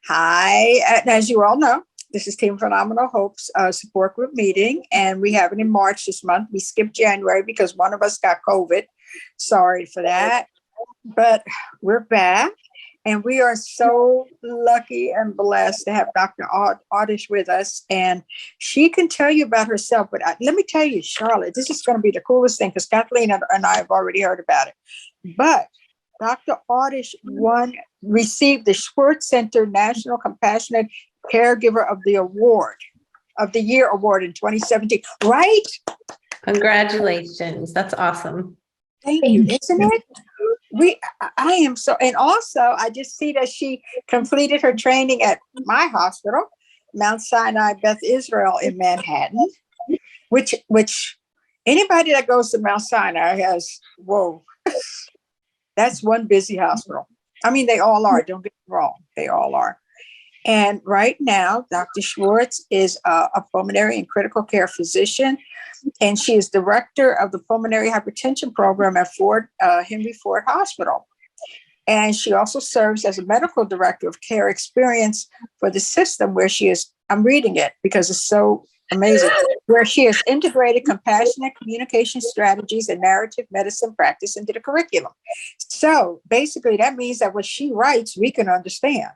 Hi, and as you all know, this is Team Phenomenal Hope's support group meeting, and we have it in March this month. We skipped January because one of us got COVID. Sorry for that, but we're back, and we are so lucky and blessed to have Dr. Awdish with us, and she can tell you about herself. But let me tell you, Charlotte, this is going to be the coolest thing because Kathleen and I have already heard about it. But Dr. Awdish received the Schwartz Center National Compassionate Caregiver of the Year Award in 2017, right? Congratulations. That's awesome. Thank you. Isn't it? I am so, and also I just see that she completed her training at my hospital, Mount Sinai Beth Israel in Manhattan, which anybody that goes to Mount Sinai has, whoa, that's one busy hospital. I mean, they all are. Don't get me wrong. They all are. And right now, Dr. Schwartz is a pulmonary and critical care physician, and she is director of the pulmonary hypertension program at Henry Ford Hospital. And she also serves as a medical director of care experience for the system where she is, I'm reading it because it's so amazing, where she has integrated compassionate communication strategies and narrative medicine practice into the curriculum. So basically that means that what she writes, we can understand.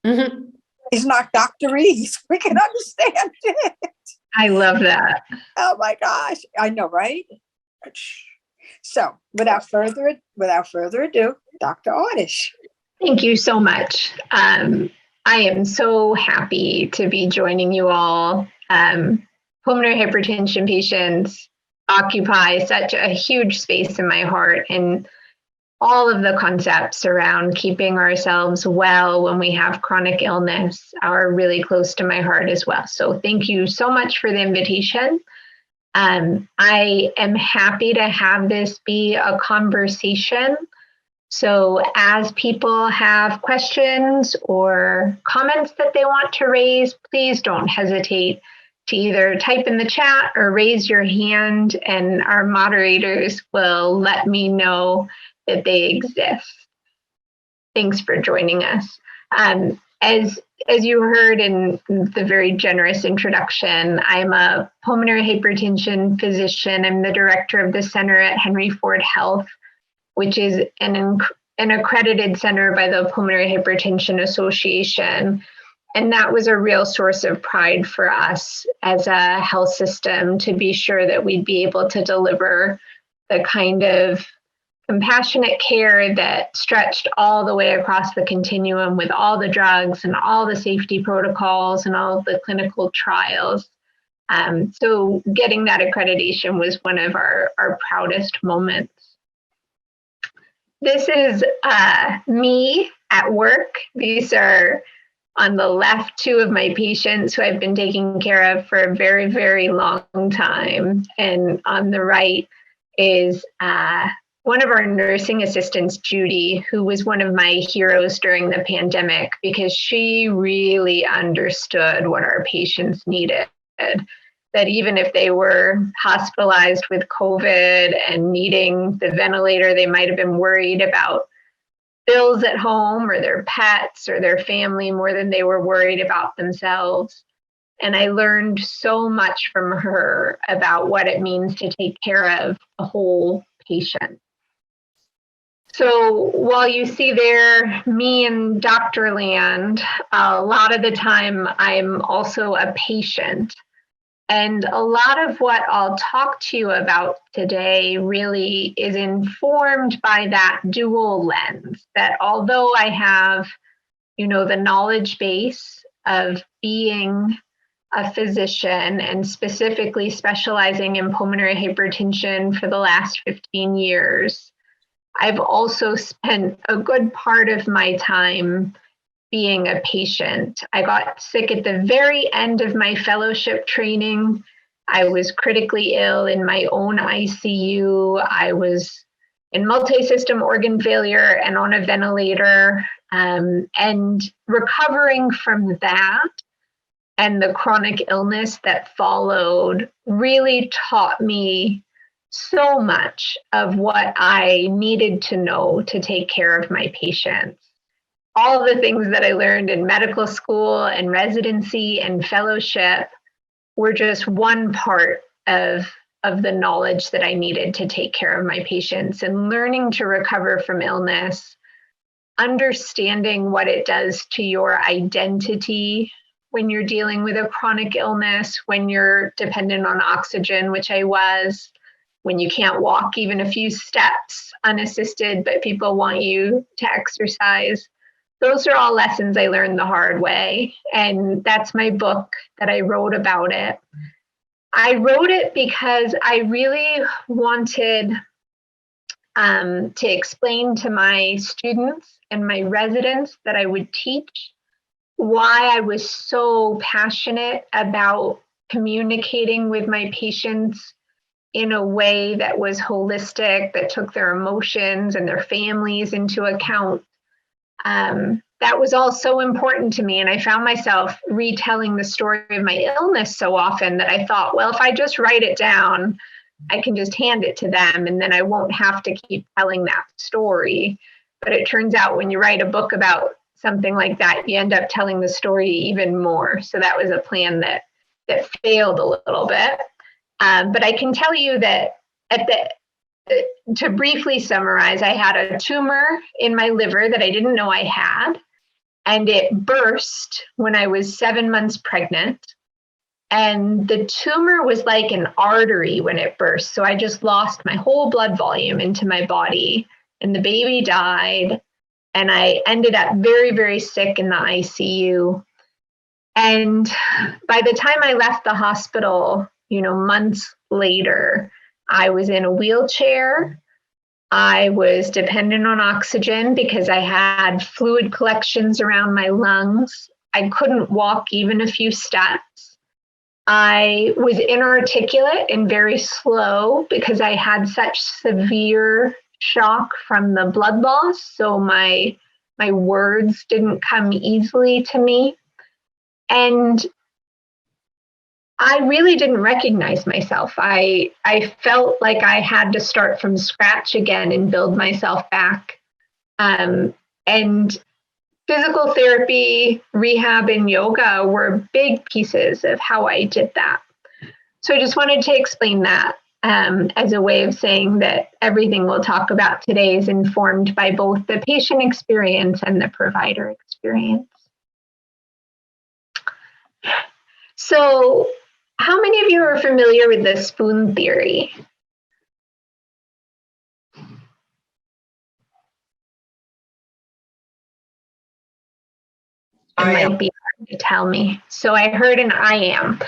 Mm-hmm. It's not doctorese. We can understand it. I love that. Oh my gosh. I know, right? So without further ado, Dr. Awdish. Thank you so much. I am so happy to be joining you all. Pulmonary hypertension patients occupy such a huge space in my heart, and all of the concepts around keeping ourselves well when we have chronic illness are really close to my heart as well. So thank you so much for the invitation. I am happy to have this be a conversation. So as people have questions or comments that they want to raise, please don't hesitate to either type in the chat or raise your hand, and our moderators will let me know that they exist. Thanks for joining us. As you heard in the very generous introduction, I'm a pulmonary hypertension physician. I'm the director of the center at Henry Ford Health, which is an accredited center by the Pulmonary Hypertension Association. And that was a real source of pride for us as a health system to be sure that we'd be able to deliver the kind of compassionate care that stretched all the way across the continuum with all the drugs and all the safety protocols and all the clinical trials. So getting that accreditation was one of our proudest moments. This is me at work. These are on the left, two of my patients who I've been taking care of for a very, very long time. And on the right is one of our nursing assistants, Judy, who was one of my heroes during the pandemic because she really understood what our patients needed. That even if they were hospitalized with COVID and needing the ventilator, they might have been worried about bills at home or their pets or their family more than they were worried about themselves. And I learned so much from her about what it means to take care of a whole patient. So while you see there me in Dr. Land, a lot of the time I'm also a patient. And a lot of what I'll talk to you about today really is informed by that dual lens, that although I have, the knowledge base of being a physician and specifically specializing in pulmonary hypertension for the last 15 years, I've also spent a good part of my time being a patient. I got sick at the very end of my fellowship training. I was critically ill in my own ICU. I was in multi-system organ failure and on a ventilator, and recovering from that and the chronic illness that followed really taught me so much of what I needed to know to take care of my patients. all the things that I learned in medical school and residency and fellowship were just one part of the knowledge that I needed to take care of my patients, and learning to recover from illness, understanding what it does to your identity when you're dealing with a chronic illness, when you're dependent on oxygen, which I was, when you can't walk even a few steps unassisted, but people want you to exercise. Those are all lessons I learned the hard way. And that's my book that I wrote about it. I wrote it because I really wanted to explain to my students and my residents that I would teach why I was so passionate about communicating with my patients in a way that was holistic, that took their emotions and their families into account. That was all so important to me. And I found myself retelling the story of my illness so often that I thought, well, if I just write it down, I can just hand it to them and then I won't have to keep telling that story. But it turns out when you write a book about something like that, you end up telling the story even more. So that was a plan that failed a little bit. But I can tell you that to briefly summarize, I had a tumor in my liver that I didn't know I had, and it burst when I was 7 months pregnant. And the tumor was like an artery when it burst. So I just lost my whole blood volume into my body, and the baby died. And I ended up very, very sick in the ICU. And by the time I left the hospital, months later, I was in a wheelchair. I was dependent on oxygen because I had fluid collections around my lungs. I couldn't walk even a few steps. I was inarticulate and very slow because I had such severe shock from the blood loss. So my words didn't come easily to me. And I really didn't recognize myself. I felt like I had to start from scratch again and build myself back. And physical therapy, rehab, and yoga were big pieces of how I did that. So I just wanted to explain that as a way of saying that everything we'll talk about today is informed by both the patient experience and the provider experience. So, how many of you are familiar with the spoon theory? It might be hard to tell me. So I heard an I am.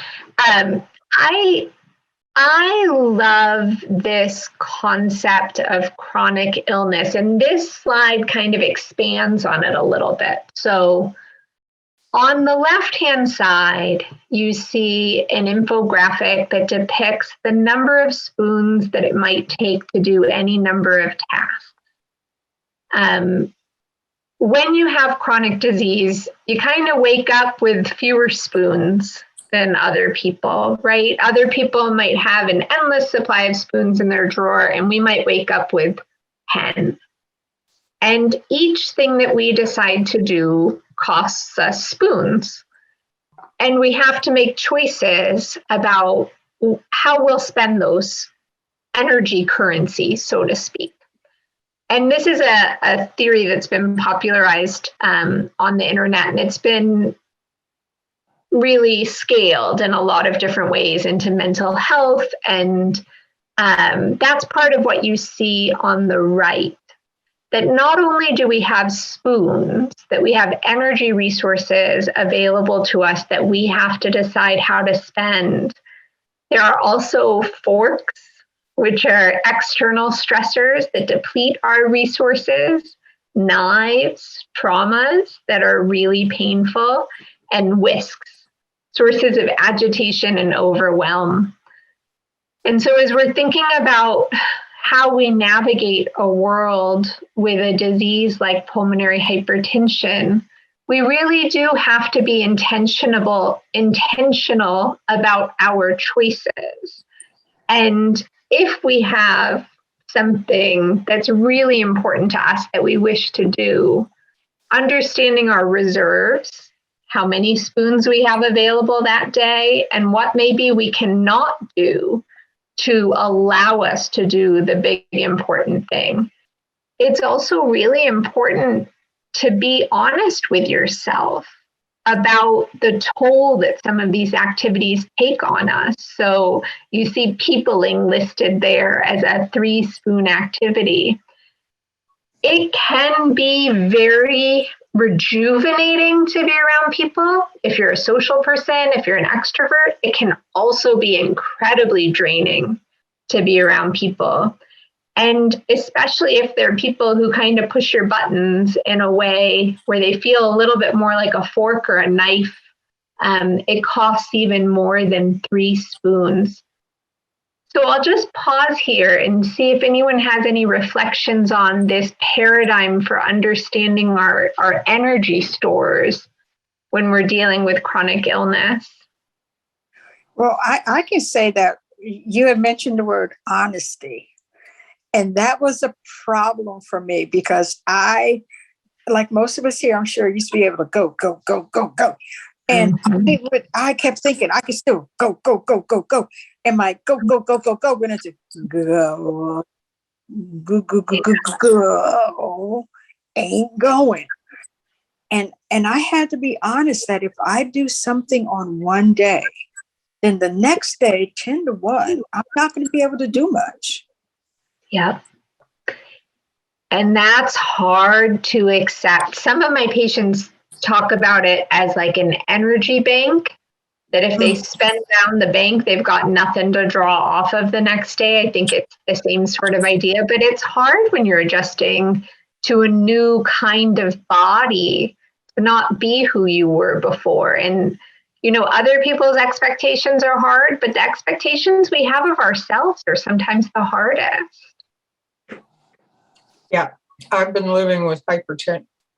I love this concept of chronic illness, and this slide kind of expands on it a little bit. So on the left-hand side, you see an infographic that depicts the number of spoons that it might take to do any number of tasks. When you have chronic disease, you kind of wake up with fewer spoons than other people, right? Other people might have an endless supply of spoons in their drawer, and we might wake up with 10. And each thing that we decide to do costs us spoons. And we have to make choices about how we'll spend those energy currency, so to speak. And this is a theory that's been popularized on the internet, and it's been really scaled in a lot of different ways into mental health. And that's part of what you see on the right. That not only do we have spoons, that we have energy resources available to us that we have to decide how to spend. There are also forks, which are external stressors that deplete our resources, knives, traumas that are really painful, and whisks, sources of agitation and overwhelm. And so as we're thinking about how we navigate a world with a disease like pulmonary hypertension, we really do have to be intentional about our choices. And if we have something that's really important to us that we wish to do, understanding our reserves, how many spoons we have available that day, and what maybe we cannot do to allow us to do the big important thing. It's also really important to be honest with yourself about the toll that some of these activities take on us. So you see peopling listed there as a 3-spoon activity. It can be very rejuvenating to be around people. If you're a social person, if you're an extrovert, it can also be incredibly draining to be around people. And especially if they're people who kind of push your buttons in a way where they feel a little bit more like a fork or a knife, it costs even more than 3 spoons. So I'll just pause here and see if anyone has any reflections on this paradigm for understanding our energy stores when we're dealing with chronic illness. Well, I can say that you had mentioned the word honesty. And that was a problem for me because I, like most of us here, I'm sure, used to be able to go, go, go, go, go. And I kept thinking I could still go, go, go, go, go. And my go, go, go, go, go went into go, go, go, go, go, go, ain't going. And I had to be honest that if I do something on one day, then the next day, 10 to 1, I'm not going to be able to do much. Yep. And that's hard to accept. Some of my patients talk about it as like an energy bank, that if they spend down the bank, they've got nothing to draw off of the next day. I think it's the same sort of idea, but it's hard when you're adjusting to a new kind of body to not be who you were before. And, you know, other people's expectations are hard, but the expectations we have of ourselves are sometimes the hardest. Yeah, I've been living with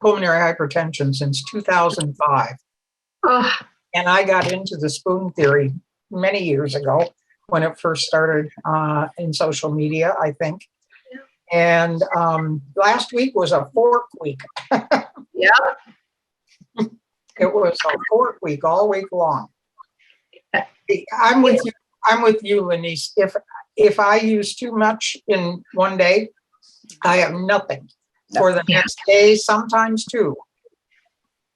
pulmonary hypertension since 2005. Oh, And I got into the spoon theory many years ago when it first started in social media, I think. And last week was a fork week. yeah. It was a fork week all week long. I'm with you. I'm with you, Lenice. If I use too much in one day, I have nothing for the next day, sometimes two.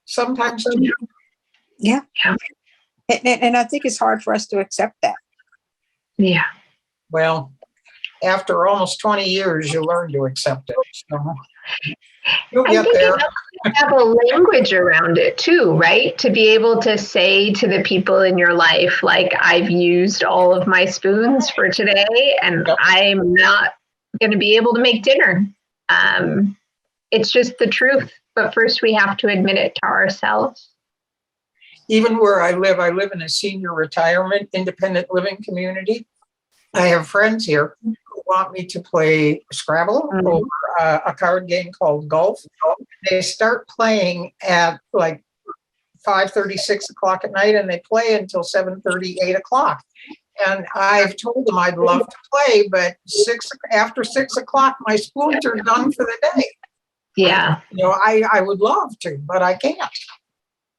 Sometimes two. Yeah. And I think it's hard for us to accept that. Yeah. Well, after almost 20 years, you learn to accept it. So you'll get there. You have a language around it too, right? To be able to say to the people in your life, like, I've used all of my spoons for today and I'm not going to be able to make dinner. It's just the truth. But first we have to admit it to ourselves. Even where I live in a senior retirement, independent living community. I have friends here who want me to play Scrabble or a card game called Golf. They start playing at like 5:30, 6 o'clock at night, and they play until 7:30, 8 o'clock. And I've told them I'd love to play, but after 6 o'clock, my spoons are done for the day. Yeah. You know, I would love to, but I can't.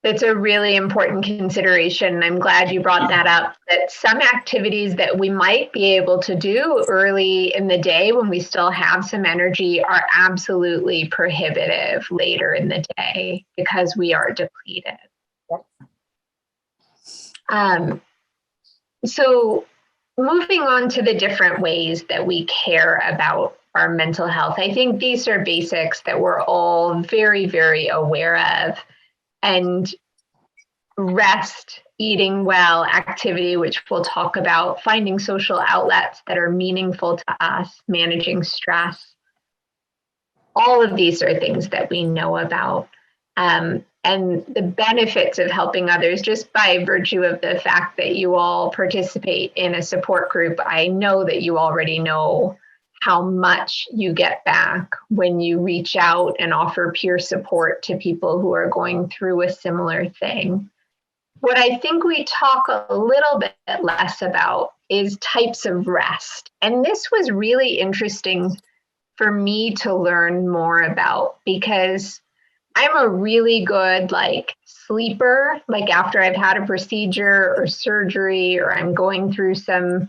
That's a really important consideration. I'm glad you brought that up, that some activities that we might be able to do early in the day when we still have some energy are absolutely prohibitive later in the day because we are depleted. So moving on to the different ways that we care about our mental health, I think these are basics that we're all very, very aware of. And rest, eating well, activity, which we'll talk about, finding social outlets that are meaningful to us, managing stress. All of these are things that we know about. And the benefits of helping others, just by virtue of the fact that you all participate in a support group, I know that you already know how much you get back when you reach out and offer peer support to people who are going through a similar thing. What I think we talk a little bit less about is types of rest. And this was really interesting for me to learn more about because I'm a really good like sleeper, like after I've had a procedure or surgery or I'm going through some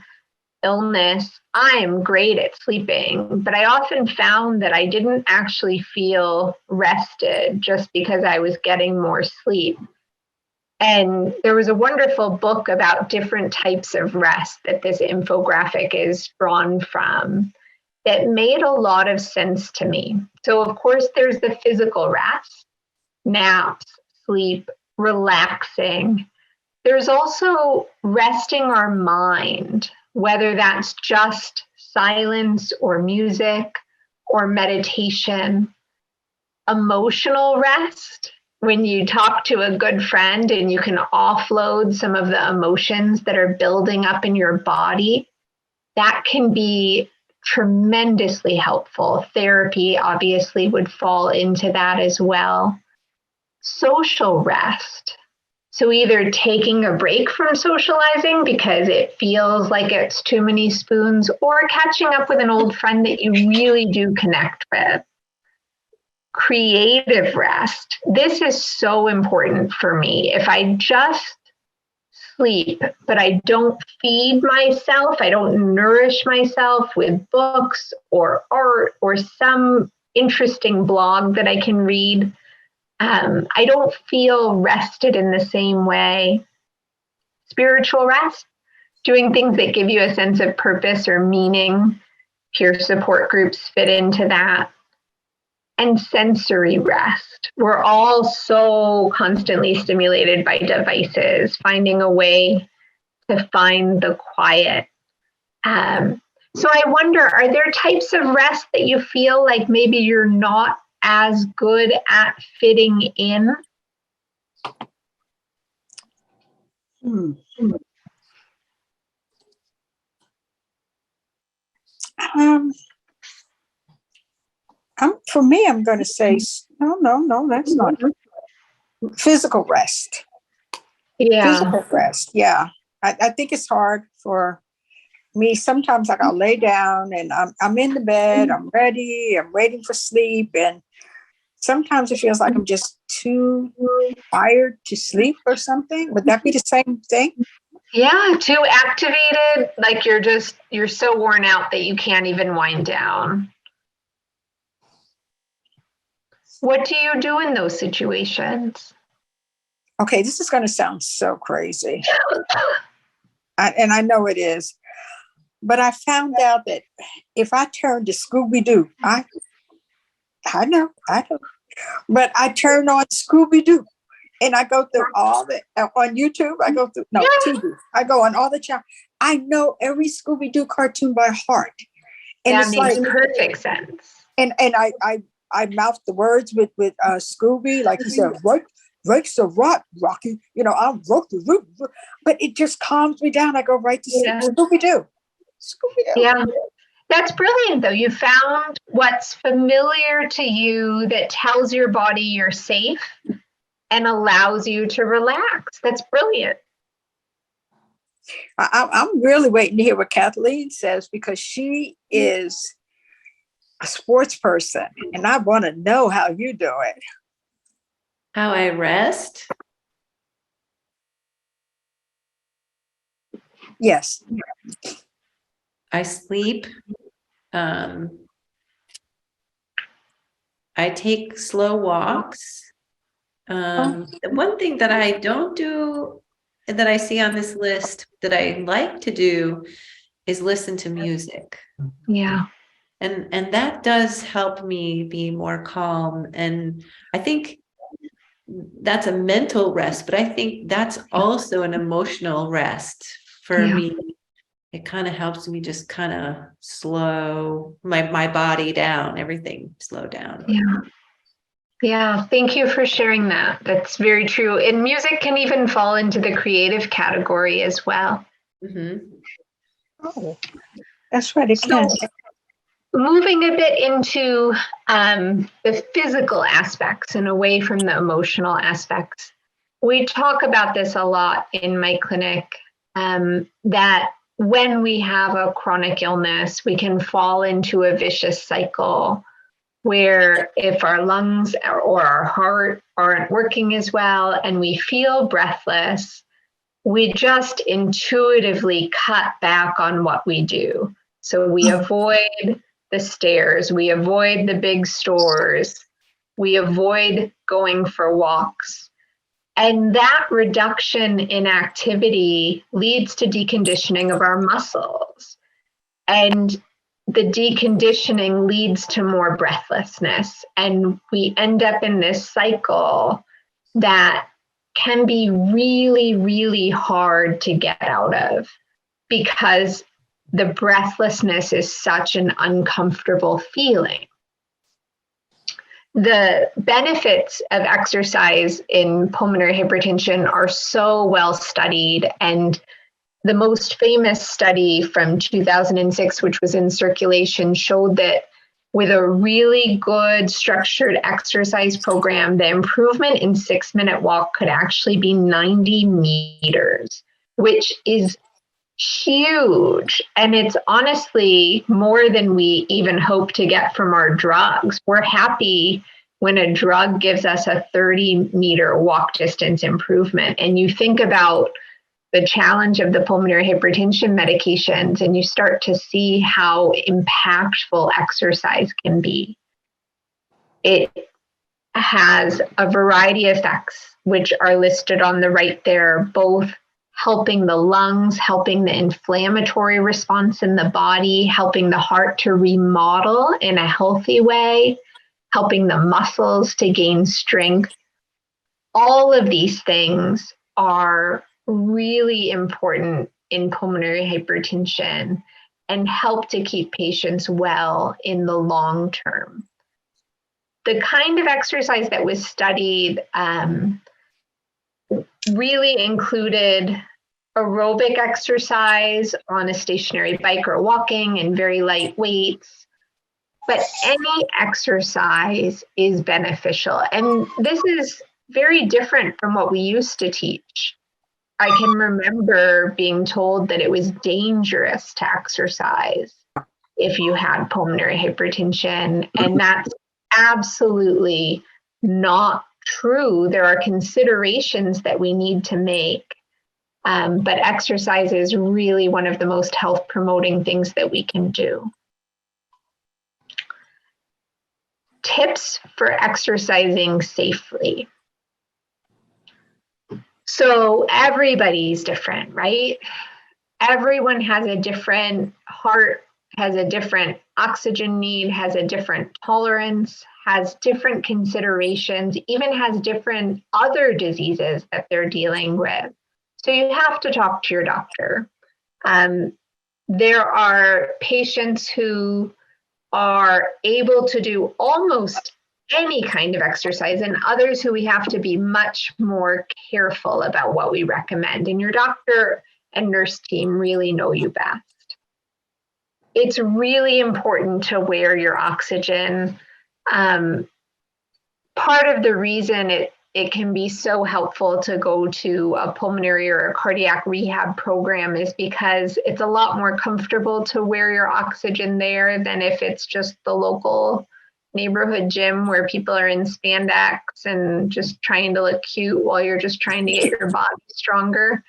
illness, I'm great at sleeping, but I often found that I didn't actually feel rested just because I was getting more sleep. And there was a wonderful book about different types of rest that this infographic is drawn from that made a lot of sense to me. So, of course, there's the physical rest, naps, sleep, relaxing. There's also resting our mind, whether that's just silence or music or meditation. Emotional rest, when you talk to a good friend and you can offload some of the emotions that are building up in your body, that can be tremendously helpful. Therapy obviously would fall into that as well. Social rest. So either taking a break from socializing because it feels like it's too many spoons, or catching up with an old friend that you really do connect with. Creative rest. This is so important for me. If I just sleep, but I don't feed myself, I don't nourish myself with books or art or some interesting blog that I can read, I don't feel rested in the same way. Spiritual rest, doing things that give you a sense of purpose or meaning. Peer support groups fit into that. And sensory rest. We're all so constantly stimulated by devices, finding a way to find the quiet. So I wonder, are there types of rest that you feel like maybe you're not as good at fitting in? Hmm. Um, for me, I'm going to say no. That's not physical rest. Yeah. Physical rest. Yeah, I think it's hard for me. Sometimes, like I'll lay down and I'm in the bed. I'm ready. I'm waiting for sleep, and sometimes it feels like I'm just too tired to sleep or something. Would that be the same thing? Yeah, too activated, like you're so worn out that you can't even wind down. What do you do in those situations? Okay, this is going to sound so crazy. And I know it is. But I found out that if I turn to Scooby-Doo, I know. But I turn on Scooby-Doo and I go through all the, on YouTube, I go through, no, TV. I go on all the channels. I know every Scooby-Doo cartoon by heart. And That it's makes like, perfect sense. and I mouth the words with Scooby, like he said, right, rakes a rot, Rocky. I'm broke the root, but it just calms me down. I go right to sleep. Yeah. Scooby-Doo. Yeah. That's brilliant, though. You found what's familiar to you that tells your body you're safe and allows you to relax. That's brilliant. I'm really waiting to hear what Kathleen says, because she is a sports person and I want to know how you do it. How I rest? Yes. I sleep. I take slow walks. The one thing that I don't do that I see on this list that I like to do is listen to music. Yeah. And that does help me be more calm. And I think that's a mental rest, but I think that's also an emotional rest for me. It kind of helps me just kind of slow my body down, everything slow down. Yeah. Yeah. Thank you for sharing that. That's very true. And music can even fall into the creative category as well. Mm-hmm. Oh, that's right. It can. Moving a bit into the physical aspects and away from the emotional aspects, we talk about this a lot in my clinic, that when we have a chronic illness, we can fall into a vicious cycle where if our lungs or our heart aren't working as well and we feel breathless, we just intuitively cut back on what we do. So we avoid the stairs, we avoid the big stores, we avoid going for walks. And that reduction in activity leads to deconditioning of our muscles. And the deconditioning leads to more breathlessness. And we end up in this cycle that can be really, really hard to get out of because the breathlessness is such an uncomfortable feeling. The benefits of exercise in pulmonary hypertension are so well studied, and the most famous study from 2006, which was in Circulation, showed that with a really good structured exercise program, the improvement in 6-minute walk could actually be 90 meters, which is huge. And it's honestly more than we even hope to get from our drugs. We're happy when a drug gives us a 30-meter walk distance improvement. And you think about the challenge of the pulmonary hypertension medications, and you start to see how impactful exercise can be. It has a variety of effects, which are listed on the right there, both helping the lungs, helping the inflammatory response in the body, helping the heart to remodel in a healthy way, helping the muscles to gain strength. All of these things are really important in pulmonary hypertension and help to keep patients well in the long term. The kind of exercise that was studied really included aerobic exercise on a stationary bike or walking and very light weights. But any exercise is beneficial. And this is very different from what we used to teach. I can remember being told that it was dangerous to exercise if you had pulmonary hypertension, and that's absolutely not true. There are considerations that we need to make, but exercise is really one of the most health promoting things that we can do. Tips for exercising safely. So everybody's different, right? Everyone has a different heart, has a different oxygen need, has a different tolerance, has different considerations, even has different other diseases that they're dealing with. So you have to talk to your doctor. There are patients who are able to do almost any kind of exercise, and others who we have to be much more careful about what we recommend. And your doctor and nurse team really know you best. It's really important to wear your oxygen. Part of the reason it can be so helpful to go to a pulmonary or a cardiac rehab program is because it's a lot more comfortable to wear your oxygen there than if it's just the local neighborhood gym where people are in spandex and just trying to look cute while you're just trying to get your body stronger.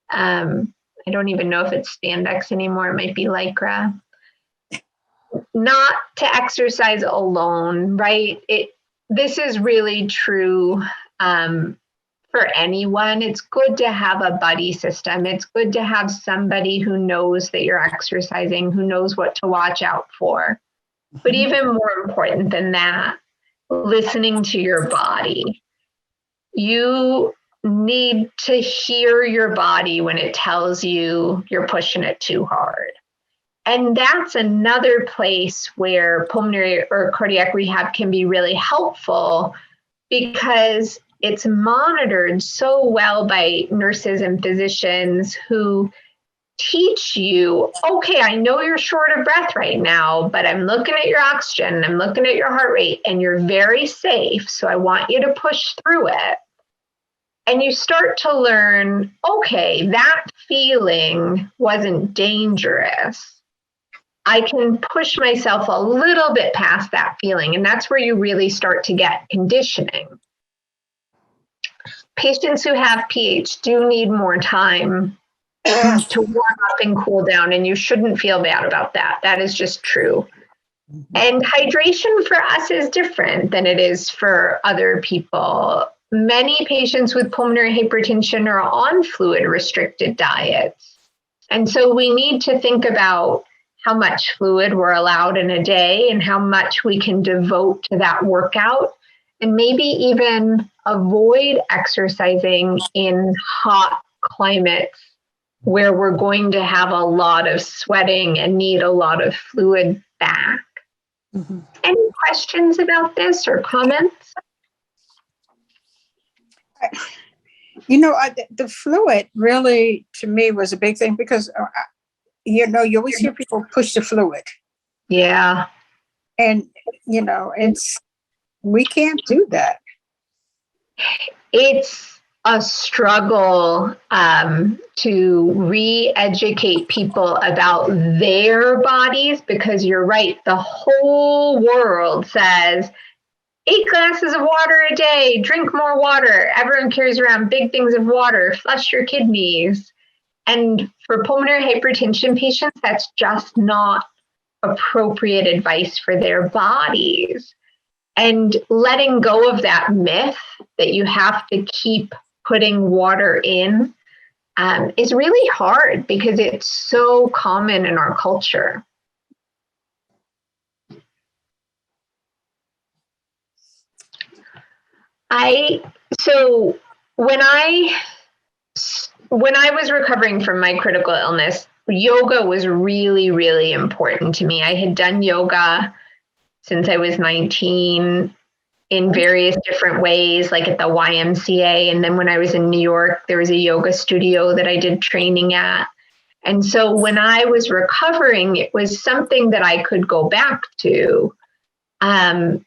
I don't even know if it's spandex anymore. It might be Lycra. Not to exercise alone, right? This is really true for anyone. It's good to have a buddy system. It's good to have somebody who knows that you're exercising, who knows what to watch out for. But even more important than that, listening to your body. You need to hear your body when it tells you you're pushing it too hard. And that's another place where pulmonary or cardiac rehab can be really helpful because it's monitored so well by nurses and physicians who teach you, okay, I know you're short of breath right now, but I'm looking at your oxygen, I'm looking at your heart rate, and you're very safe, so I want you to push through it. And you start to learn, okay, that feeling wasn't dangerous. I can push myself a little bit past that feeling. And that's where you really start to get conditioning. Patients who have PH do need more time to warm up and cool down, and you shouldn't feel bad about that. That is just true. And hydration for us is different than it is for other people. Many patients with pulmonary hypertension are on fluid restricted diets. And so we need to think about how much fluid we're allowed in a day and how much we can devote to that workout, and maybe even avoid exercising in hot climates where we're going to have a lot of sweating and need a lot of fluid back. Mm-hmm. Any questions about this or comments? The fluid really, to me, was a big thing because, you always hear people push the fluid. Yeah. And, we can't do that. It's a struggle to re-educate people about their bodies, because you're right, the whole world says 8 glasses of water a day, drink more water. Everyone carries around big things of water, flush your kidneys. And for pulmonary hypertension patients, that's just not appropriate advice for their bodies. And letting go of that myth that you have to keep putting water in is really hard because it's so common in our culture. So when I was recovering from my critical illness, yoga was really, really important to me. I had done yoga since I was 19 in various different ways, like at the YMCA. And then when I was in New York, there was a yoga studio that I did training at. And so when I was recovering, it was something that I could go back to. And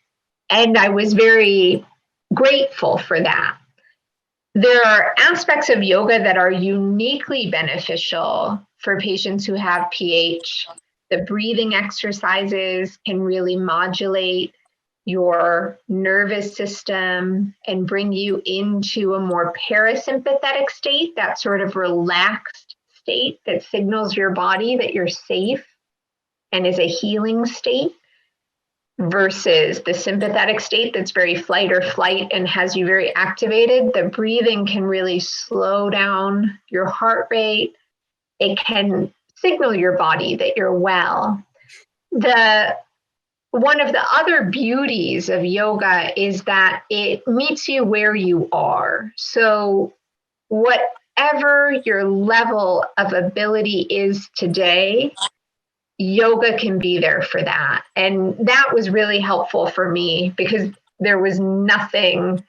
I was very grateful for that. There are aspects of yoga that are uniquely beneficial for patients who have PH. The breathing exercises can really modulate your nervous system and bring you into a more parasympathetic state, that sort of relaxed state that signals your body that you're safe and is a healing state, versus the sympathetic state that's very fight or flight and has you very activated. The breathing can really slow down your heart rate. It can signal your body that you're well. One of the other beauties of yoga is that it meets you where you are. So whatever your level of ability is today, yoga can be there for that. And that was really helpful for me because there was anything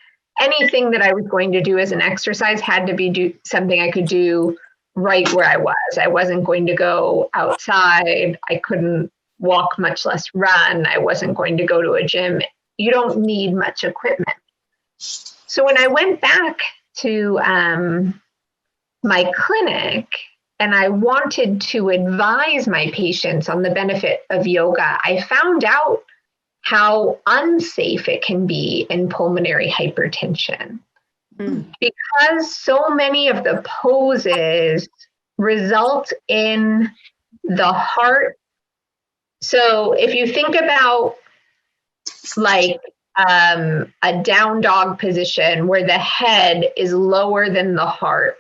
that I was going to do as an exercise had to be something I could do right where I was. I wasn't going to go outside. I couldn't walk, much less run. I wasn't going to go to a gym. You don't need much equipment. So when I went back to my clinic and I wanted to advise my patients on the benefit of yoga, I found out how unsafe it can be in pulmonary hypertension. Because so many of the poses result in the heart. So if you think about like a down dog position where the head is lower than the heart,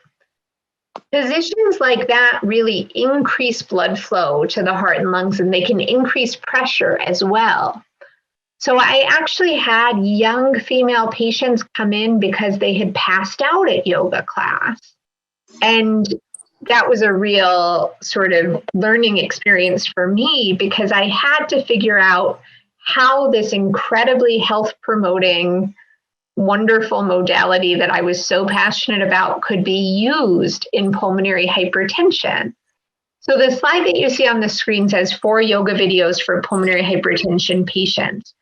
positions like that really increase blood flow to the heart and lungs, and they can increase pressure as well. So I actually had young female patients come in because they had passed out at yoga class. And that was a real sort of learning experience for me because I had to figure out how this incredibly health promoting, wonderful modality that I was so passionate about could be used in pulmonary hypertension. So the slide that you see on the screen says 4 yoga videos for pulmonary hypertension patients.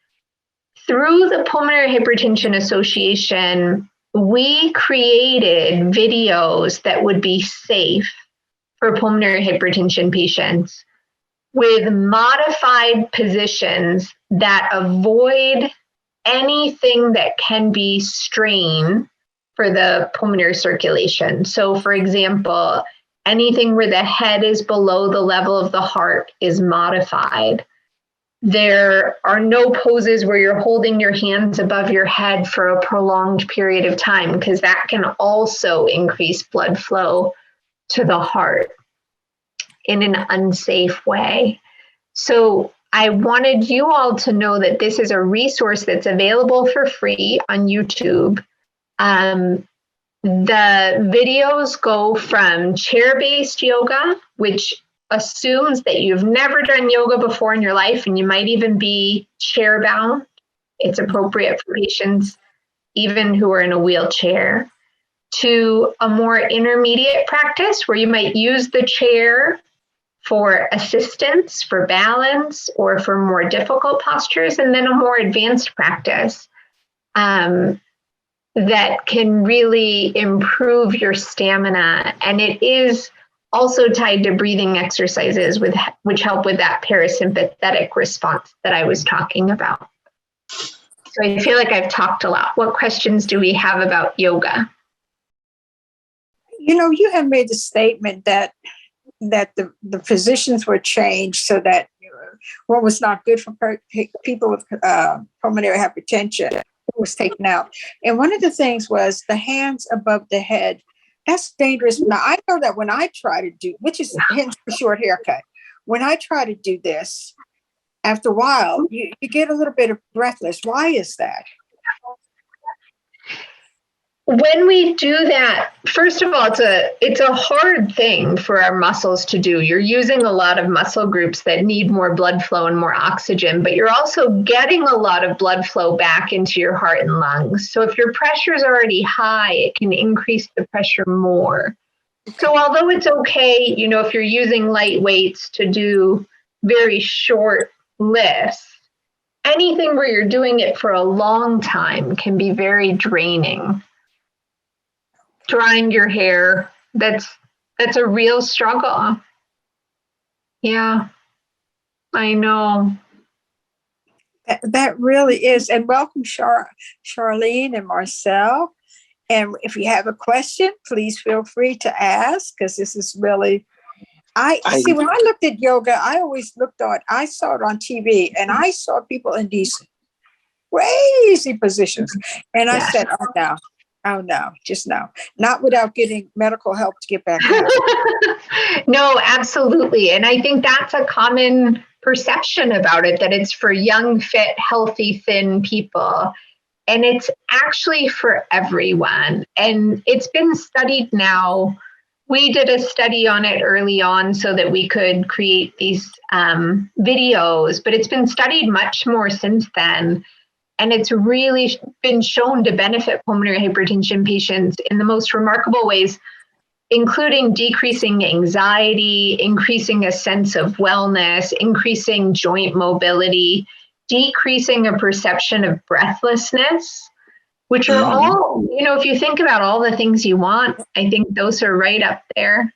Through the Pulmonary Hypertension Association, we created videos that would be safe for pulmonary hypertension patients with modified positions that avoid anything that can be strain for the pulmonary circulation. So for example, anything where the head is below the level of the heart is modified. There are no poses where you're holding your hands above your head for a prolonged period of time, because that can also increase blood flow to the heart in an unsafe way. So I wanted you all to know that this is a resource that's available for free on YouTube. The videos go from chair-based yoga, which assumes that you've never done yoga before in your life, and you might even be chair-bound. It's appropriate for patients even who are in a wheelchair, to a more intermediate practice where you might use the chair for assistance, for balance, or for more difficult postures, and then a more advanced practice that can really improve your stamina. And it is also tied to breathing exercises which help with that parasympathetic response that I was talking about. So I feel like I've talked a lot. What questions do we have about yoga? You know, you have made the statement that the physicians were changed so that what was not good for people with pulmonary hypertension was taken out. And one of the things was the hands above the head. That's dangerous. Now, I know that when I try to do, which is hence the short haircut, when I try to do this, after a while, you get a little bit of breathless. Why is that? When we do that, first of all, it's a hard thing for our muscles to do. You're using a lot of muscle groups that need more blood flow and more oxygen, but you're also getting a lot of blood flow back into your heart and lungs. So if your pressure is already high, it can increase the pressure more. So although it's okay, you know, if you're using light weights to do very short lifts, anything where you're doing it for a long time can be very draining. Drying your hair, that's a real struggle. Yeah, I know. That really is. And welcome, Charlene and Marcel. And if you have a question, please feel free to ask, because this is really, I see, when I looked at yoga, I always I saw it on TV, and I saw people in these crazy positions. And I said, oh no, just no. Not without getting medical help to get back out. No, absolutely. And I think that's a common perception about it, that it's for young, fit, healthy, thin people. And it's actually for everyone. And it's been studied now. We did a study on it early on so that we could create these videos, but it's been studied much more since then. And it's really been shown to benefit pulmonary hypertension patients in the most remarkable ways, including decreasing anxiety, increasing a sense of wellness, increasing joint mobility, decreasing a perception of breathlessness, which are all, you know, if you think about all the things you want, I think those are right up there.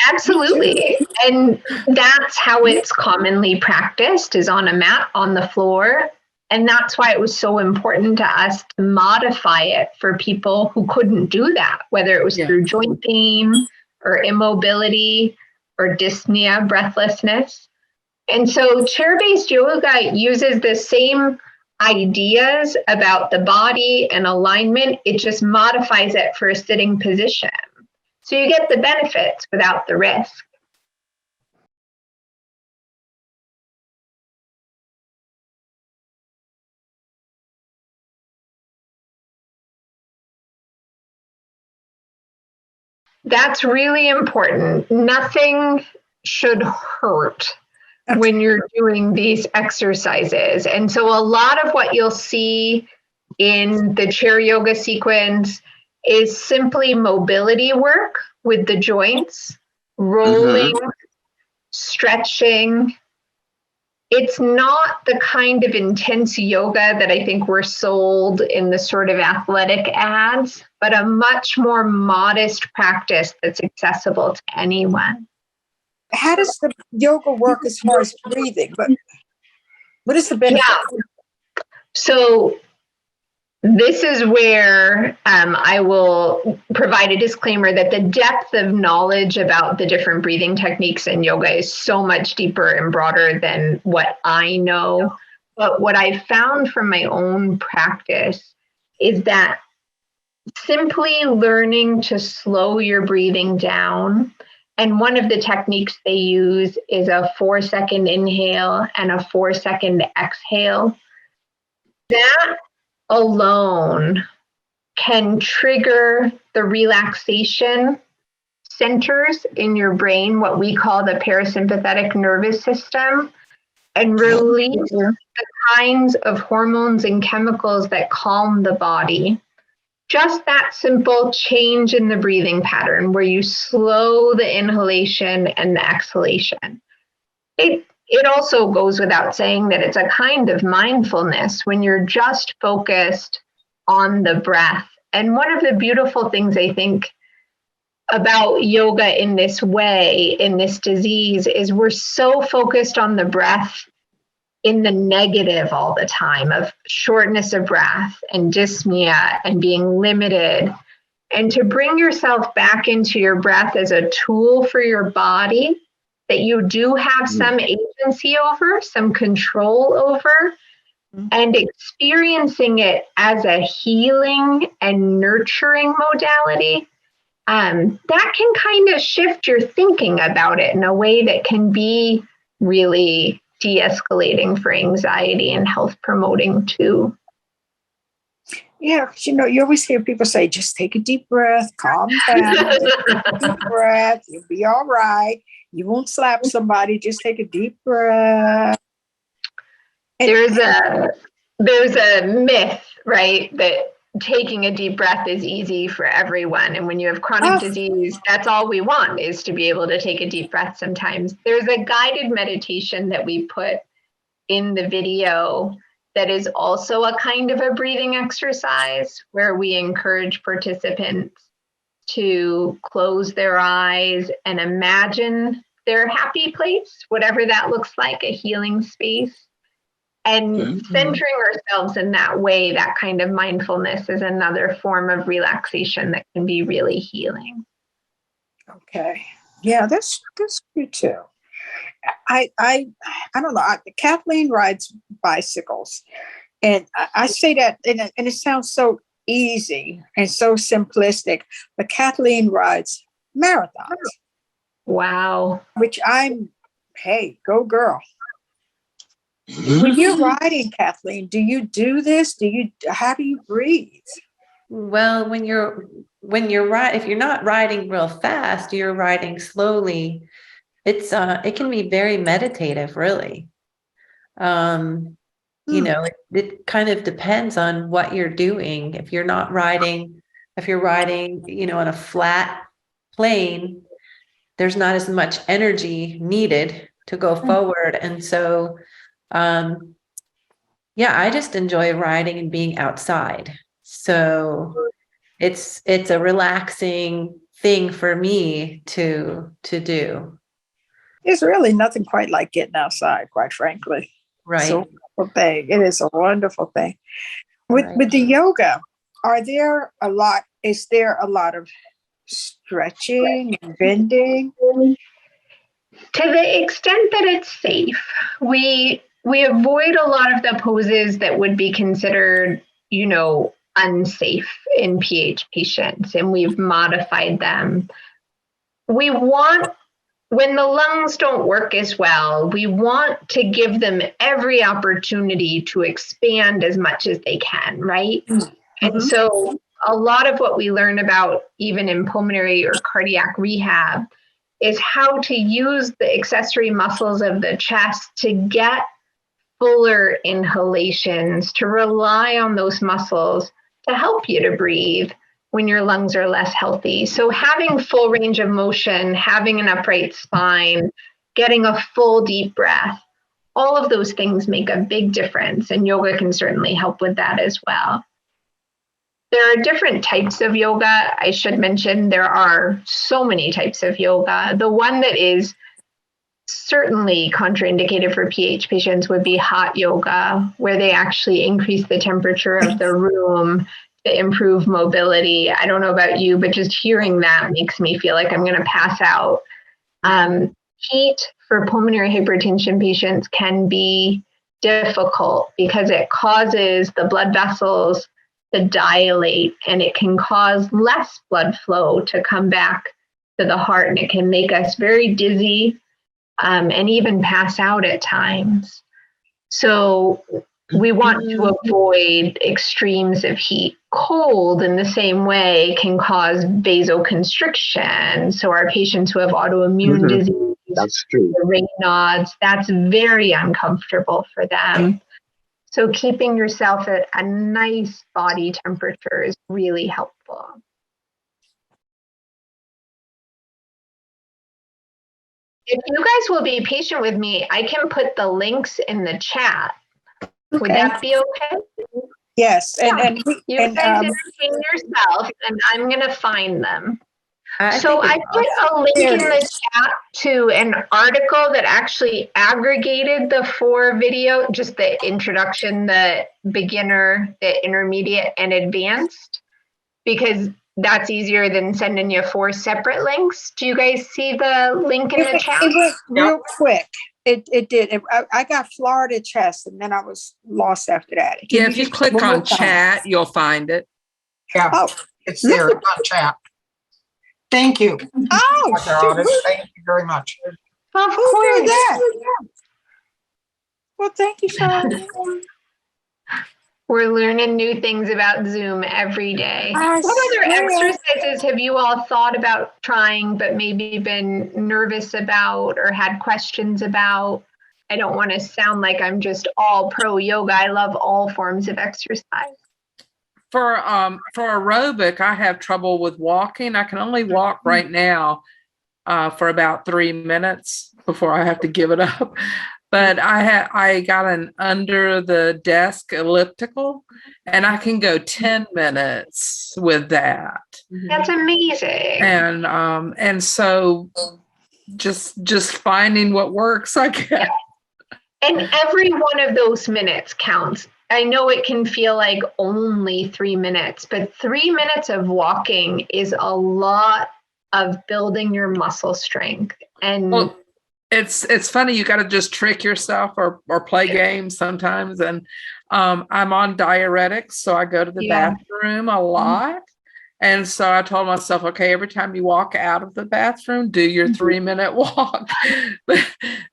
Absolutely. And that's how it's commonly practiced, is on a mat on the floor. And that's why it was so important to us to modify it for people who couldn't do that, whether it was through joint pain or immobility or dyspnea, breathlessness. And so chair-based yoga uses the same ideas about the body and alignment. It just modifies it for a sitting position. So you get the benefits without the risk. That's really important. Nothing should hurt when you're doing these exercises. And so a lot of what you'll see in the chair yoga sequence is simply mobility work with the joints, rolling, stretching. it's not the kind of intense yoga that I think we're sold in the sort of athletic ads, but a much more modest practice that's accessible to anyone. How does the yoga work as far as breathing? But what is the benefit? Yeah. So this is where I will provide a disclaimer that the depth of knowledge about the different breathing techniques in yoga is so much deeper and broader than what I know. But what I found from my own practice is that simply learning to slow your breathing down, and one of the techniques they use is a 4-second inhale and a 4-second exhale. That alone can trigger the relaxation centers in your brain, what we call the parasympathetic nervous system, and release the kinds of hormones and chemicals that calm the body. Just that simple change in the breathing pattern where you slow the inhalation and the exhalation. It also goes without saying that it's a kind of mindfulness when you're just focused on the breath. And one of the beautiful things I think about yoga in this way, in this disease, is we're so focused on the breath in the negative all the time, of shortness of breath and dyspnea and being limited. And to bring yourself back into your breath as a tool for your body that you do have some agency over, some control over, and experiencing it as a healing and nurturing modality, that can kind of shift your thinking about it in a way that can be really de-escalating for anxiety and health promoting too. Yeah, 'cause, you always hear people say, just take a deep breath, calm down, just take a deep breath, you'll be all right. You won't slap somebody, just take a deep breath. And There's a myth, right, that taking a deep breath is easy for everyone. And when you have chronic disease, that's all we want, is to be able to take a deep breath sometimes. There's a guided meditation that we put in the video that is also a kind of a breathing exercise where we encourage participants to close their eyes and imagine their happy place, whatever that looks like, a healing space. And centering ourselves in that way, that kind of mindfulness, is another form of relaxation that can be really healing. Okay. Yeah, that's good too. I don't know. Kathleen rides bicycles, and I say that, and it sounds so easy and so simplistic, but Kathleen rides marathons. Wow. Which hey, go girl. When you're riding, Kathleen, do you do this? How do you breathe? Well, when you're if you're not riding real fast, you're riding slowly. It can be very meditative, really. It kind of depends on what you're doing. If you're riding, on a flat plane, there's not as much energy needed to go forward. And so, I just enjoy riding and being outside. So it's a relaxing thing for me to do. There's really nothing quite like getting outside, quite frankly. Right. It's a wonderful thing. It is a wonderful thing. With the yoga, is there a lot of stretching and bending? To the extent that it's safe, we avoid a lot of the poses that would be considered, unsafe in PH patients, and we've modified them. When the lungs don't work as well, we want to give them every opportunity to expand as much as they can, right? Mm-hmm. And so a lot of what we learn about, even in pulmonary or cardiac rehab, is how to use the accessory muscles of the chest to get fuller inhalations, to rely on those muscles to help you to breathe when your lungs are less healthy. So having full range of motion, having an upright spine, getting a full deep breath, all of those things make a big difference, and yoga can certainly help with that as well. There are different types of yoga. I should mention there are so many types of yoga. The one that is certainly contraindicated for PH patients would be hot yoga, where they actually increase the temperature of the room to improve mobility. I don't know about you, but just hearing that makes me feel like I'm going to pass out. Heat for pulmonary hypertension patients can be difficult because it causes the blood vessels to dilate, and it can cause less blood flow to come back to the heart, and it can make us very dizzy and even pass out at times. So we want to avoid extremes of heat. Cold, in the same way, can cause vasoconstriction. So our patients who have autoimmune disease, That's true. Raynaud's, that's very uncomfortable for them. So keeping yourself at a nice body temperature is really helpful. If you guys will be patient with me, I can put the links in the chat. Would that be okay? Yes, and You guys entertain yourself, and I'm going to find them. So I put a link in the chat to an article that actually aggregated the 4 video, just the introduction, the beginner, the intermediate, and advanced, because that's easier than sending you 4 separate links. Do you guys see the link in the chat? It went real quick. It did. I got Florida chest, and then I was lost after that. Yeah, if you click on chat, you'll find it. Yeah, it's there on chat. Thank you. Oh, Dr. Awdish, thank you very much. Of who did course. that? Well, thank you, Charlotte. We're learning new things about Zoom every day. What other exercises have you all thought about trying, but maybe been nervous about or had questions about? I don't want to sound like I'm just all pro yoga. I love all forms of exercise. For aerobic, I have trouble with walking. I can only walk right now for about 3 minutes before I have to give it up. But I got an under the desk elliptical, and I can go 10 minutes with that. That's amazing. And so just finding what works, I guess. Yeah. And every one of those minutes counts. I know it can feel like only 3 minutes, but 3 minutes of walking is a lot of building your muscle strength. And well, it's funny, you got to just trick yourself or play games sometimes. And I'm on diuretics, so I go to the bathroom a lot. And so I told myself, okay, every time you walk out of the bathroom, do your 3-minute walk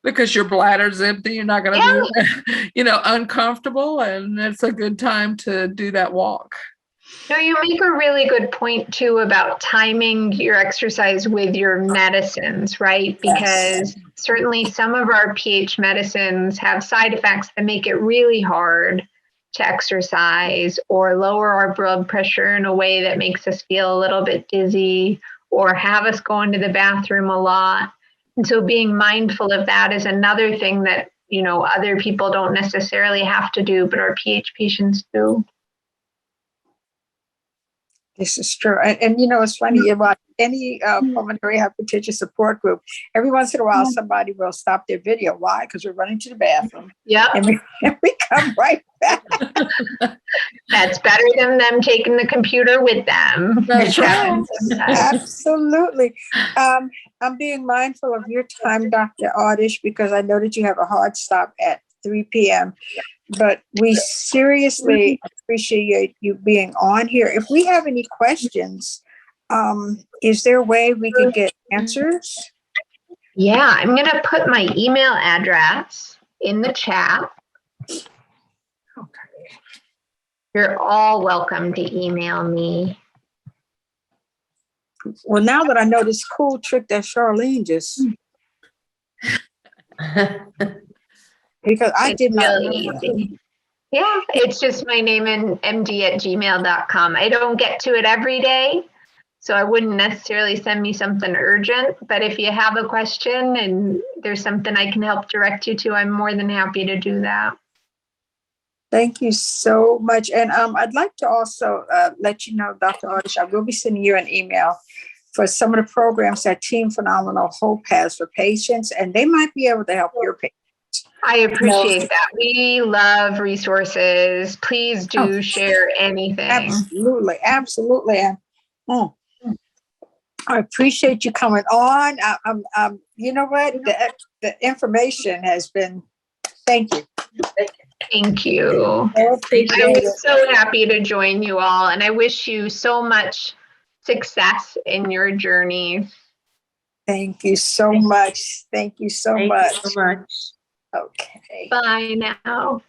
because your bladder's empty. You're not going to be, uncomfortable. And it's a good time to do that walk. No, you make a really good point too about timing your exercise with your medicines, right? Because certainly some of our pH medicines have side effects that make it really hard to exercise or lower our blood pressure in a way that makes us feel a little bit dizzy or have us go into the bathroom a lot. And so being mindful of that is another thing that, other people don't necessarily have to do, but our pH patients do. This is true. And it's funny about any pulmonary hypertension support group, every once in a while, somebody will stop their video. Why? Because we're running to the bathroom. Yeah. And we come right back. That's better than them taking the computer with them. That's right. Absolutely. I'm being mindful of your time, Dr. Awdish, because I know that you have a hard stop at 3 p.m. But we seriously appreciate you being on here. If we have any questions, is there a way we can get answers? Yeah, I'm going to put my email address in the chat. Okay. You're all welcome to email me. Well, now that I know this cool trick that Charlene just... Because I did not really know. easy. Yeah, it's just my name and md@gmail.com. I don't get to it every day, So I wouldn't necessarily send me something urgent, but if you have a question and there's something I can help direct you to, I'm more than happy to do that. Thank you so much. And I'd like to also let you know, Dr. Awdish, I will be sending you an email for some of the programs that Team Phenomenal Hope has for patients, and they might be able to help your patients. I appreciate that. We love resources. Please do share anything. Absolutely. Absolutely. And I appreciate you coming on. You know what? The information has been, thank you. Thank you. I appreciate I'm it. so happy to join you all, and I wish you so much success in your journey. Thank you so much. Thank you so Thank much. you so much. Okay. Bye now.